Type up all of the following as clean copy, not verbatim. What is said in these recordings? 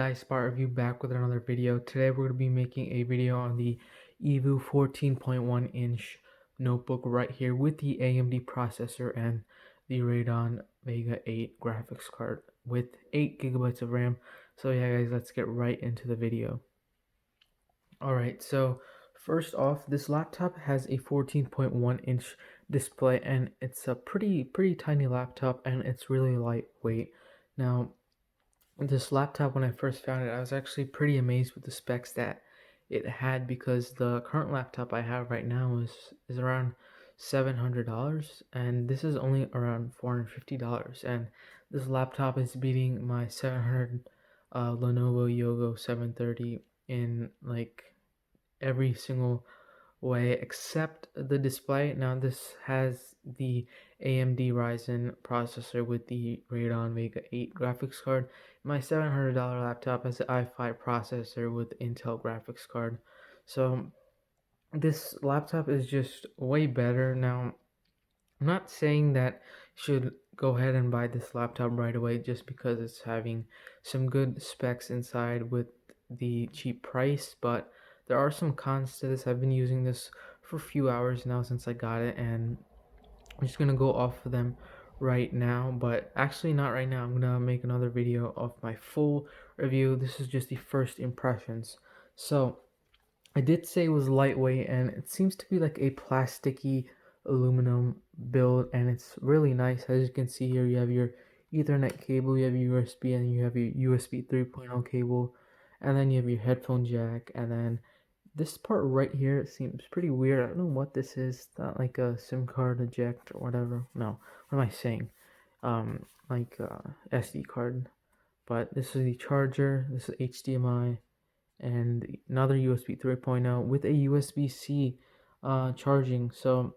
guys, Spot Review back with another video. Today we're going to be making a video on the Evoo 14.1 inch notebook right here with the AMD processor and the Radeon Vega 8 graphics card with 8 gigabytes of RAM. So yeah guys, let's get right into the video. Alright, so first off, this laptop has a 14.1 inch display and it's a pretty tiny laptop and it's really lightweight. Now this laptop, when I first found it, I was actually pretty amazed with the specs that it had, because the current laptop I have right now is around $700 and this is only around $450, and this laptop is beating my 700 Lenovo Yoga 730 in like every single way except the display. Now this has the AMD Ryzen processor with the Radeon Vega 8 graphics card. My $700 laptop has the i5 processor with Intel graphics card. So this laptop is just way better. Now I'm not saying that you should go ahead and buy this laptop right away just because it's having some good specs inside with the cheap price, but there are some cons to this. I've been using this for a few hours now since I got it, and I'm just gonna go off of them right now, but actually not right now. I'm gonna make another video of my full review. This is just the first impressions. So I did say it was lightweight, and it seems to be like a plasticky aluminum build, and it's really nice. As you can see here, you have your Ethernet cable, you have your USB, and you have your USB 3.0 cable, and then you have your headphone jack, and then this part right here seems pretty weird. I don't know what this is. It's not like a SIM card eject or whatever. No, what am I saying? Like SD card. But this is the charger. This is HDMI, and another USB 3.0 with a USB-C charging. So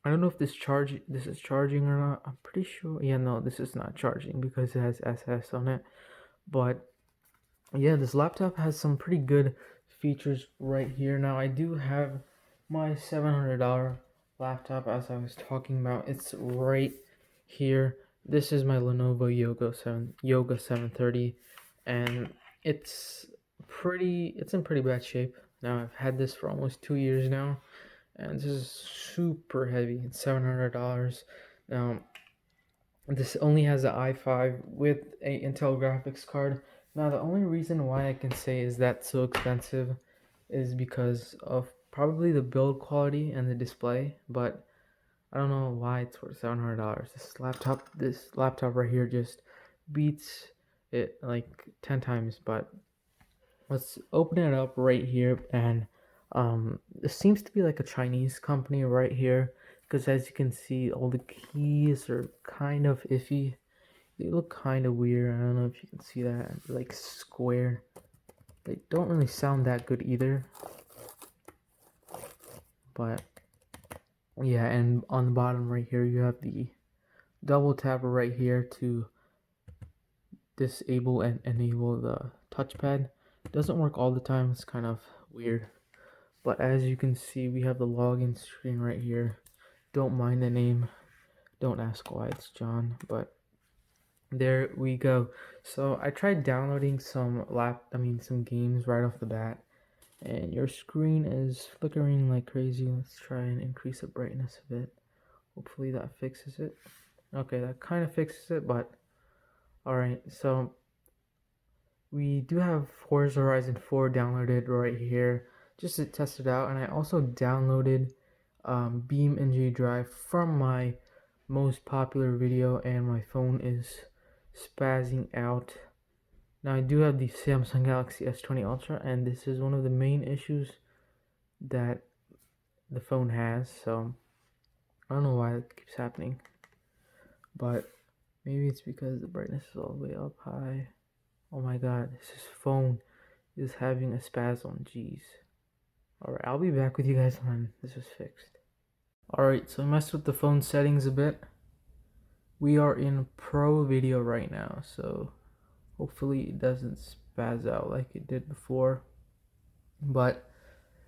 I don't know if this is charging or not. I'm pretty sure. Yeah, no, this is not charging because it has SS on it. But yeah, this laptop has some pretty good features right here. Now I do have my $700 laptop, as I was talking about. It's right here. This is my Lenovo Yoga 730, and it's in pretty bad shape. Now I've had this for almost 2 years now, and this is super heavy. It's $700. Now this only has an i5 with a Intel graphics card. Now the only reason why I can say is that so expensive is because of probably the build quality and the display, but I don't know why it's worth $700. This laptop right here just beats it like 10 times. But let's open it up right here, and this seems to be like a Chinese company right here, because as you can see, all the keys are kind of iffy. They look kind of weird. I don't know if you can see that, like square. They don't really sound that good either. But yeah, and on the bottom right here, you have the double tapper right here to disable and enable the touchpad. It doesn't work all the time. It's kind of weird. But as you can see, we have the login screen right here. Don't mind the name. Don't ask why it's John, but there we go. So I tried downloading some games right off the bat, and your screen is flickering like crazy. Let's try and increase the brightness a bit. Hopefully that fixes it. Okay, that kind of fixes it, but alright, so we do have Forza Horizon 4 downloaded right here just to test it out, and I also downloaded BeamNG Drive from my most popular video, and my phone is spazzing out. Now I do have the Samsung Galaxy S20 Ultra, and this is one of the main issues that the phone has, so I don't know why it keeps happening, but maybe it's because the brightness is all the way up high. Oh my god, this phone is having a spasm. Jeez. Alright, I'll be back with you guys when this is fixed. Alright, so I messed with the phone settings a bit. We are in pro video right now, so hopefully it doesn't spaz out like it did before. But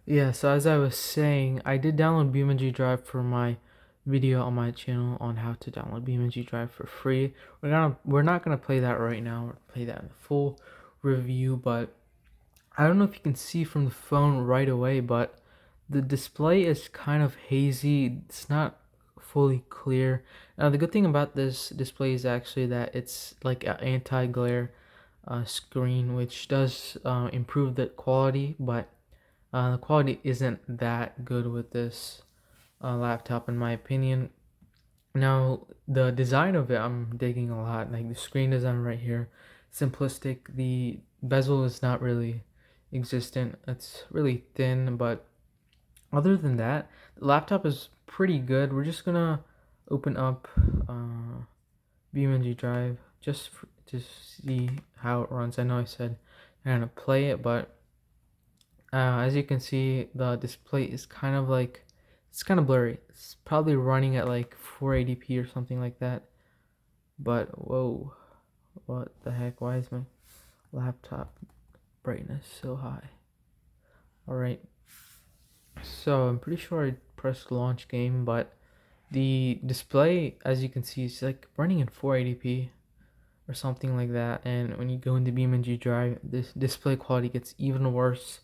yeah, so as I was saying, I did download BeamNG Drive for my video on my channel on how to download BeamNG Drive for free. We're not gonna play that right now. We're gonna play that in full review, but I don't know if you can see from the phone right away, but the display is kind of hazy. It's not fully clear. Now, the good thing about this display is actually that it's like an anti-glare screen, which does improve the quality, but the quality isn't that good with this laptop, in my opinion. Now, the design of it, I'm digging a lot. Like the screen design right here, simplistic. The bezel is not really existent. It's really thin, but other than that, the laptop is pretty good. We're just gonna open up BeamNG Drive to see how it runs. I know I said I'm gonna play it, but as you can see, the display is kind of like, it's kind of blurry. It's probably running at like 480p or something like that. But whoa, what the heck? Why is my laptop brightness so high? Alright, so I'm pretty sure I pressed launch game, but the display, as you can see, is like running in 480p or something like that. And when you go into BeamNG Drive, this display quality gets even worse.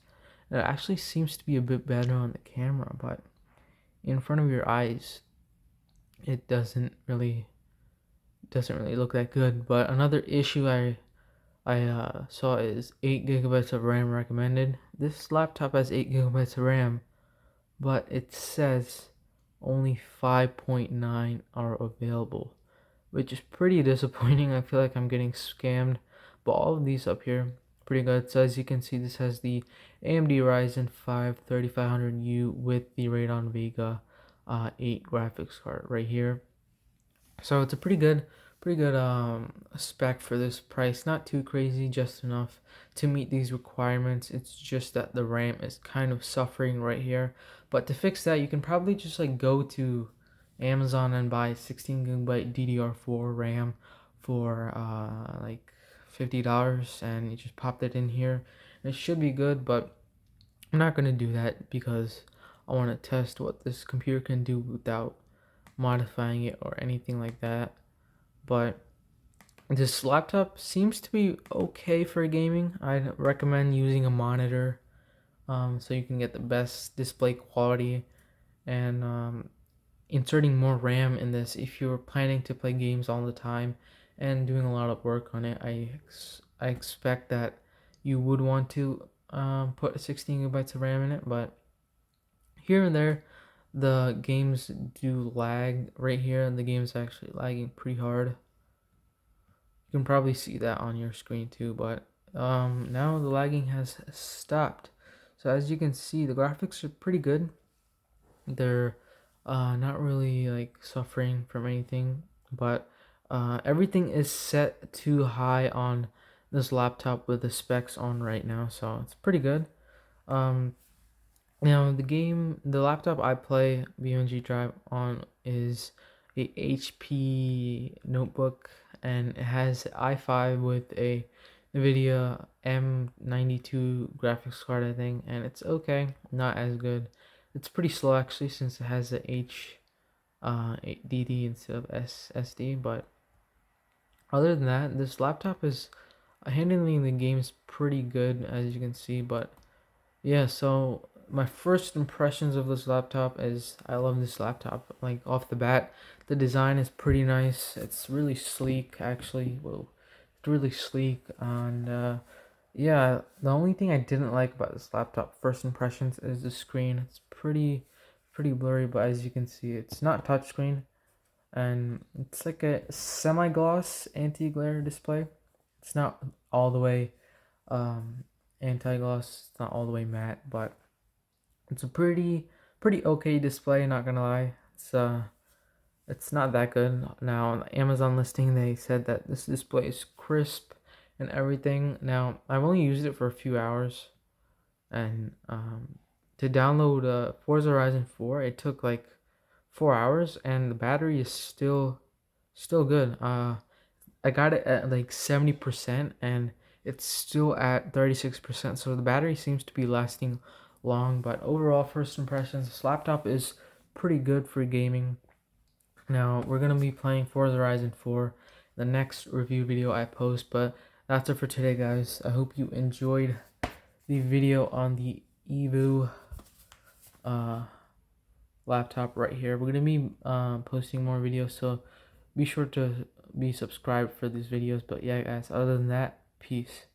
It actually seems to be a bit better on the camera, but in front of your eyes, it doesn't really look that good. But another issue I saw is 8 gigabytes of RAM recommended. This laptop has 8 gigabytes of RAM, but it says only 5.9 are available, which is pretty disappointing. I feel like I'm getting scammed. But all of these up here, pretty good. So as you can see, this has the AMD Ryzen 5 3500U with the Radeon Vega 8 graphics card right here. So it's a pretty good spec for this price. Not too crazy, just enough to meet these requirements. It's just that the RAM is kind of suffering right here. But to fix that, you can probably just like go to Amazon and buy 16 gigabyte DDR4 RAM for like $50, and you just pop that in here. And it should be good, but I'm not gonna do that because I want to test what this computer can do without modifying it or anything like that. But this laptop seems to be okay for gaming. I'd recommend using a monitor so you can get the best display quality, and inserting more RAM in this if you're planning to play games all the time and doing a lot of work on it. I expect that you would want to put 16 gigabytes of RAM in it, but here and there the games do lag. Right here the game's actually lagging pretty hard. You can probably see that on your screen too, but now the lagging has stopped. So as you can see, the graphics are pretty good. They're not really like suffering from anything, but everything is set too high on this laptop with the specs on right now, so it's pretty good. um Now, the laptop I play BeamNG Drive on is a HP notebook, and it has i5 with a NVIDIA M92 graphics card, I think, and it's okay, not as good. It's pretty slow actually, since it has the HDD instead of SSD, but other than that, this laptop is handling the games pretty good, as you can see. But yeah, so my first impressions of this laptop is I love this laptop. Like off the bat, the design is pretty nice. It's really sleek, actually. Whoa, it's really sleek, and yeah, the only thing I didn't like about this laptop, first impressions, is the screen. It's pretty blurry, but as you can see, it's not touchscreen, and it's like a semi-gloss anti-glare display. It's not all the way um anti-gloss, it's not all the way matte, but it's a pretty okay display, not gonna lie. It's not that good. Now on the Amazon listing they said that this display is crisp and everything. Now I've only used it for a few hours, and to download Forza Horizon 4 it took like 4 hours, and the battery is still good. I got it at like 70%, and it's still at 36%. So the battery seems to be lasting long. But overall, first impressions, this laptop is pretty good for gaming. Now we're gonna be playing Forza Horizon 4, the next review video I post. But that's it for today, guys. I hope you enjoyed the video on the Evoo laptop right here. We're gonna be posting more videos, so be sure to be subscribed for these videos. But yeah, guys, other than that, peace.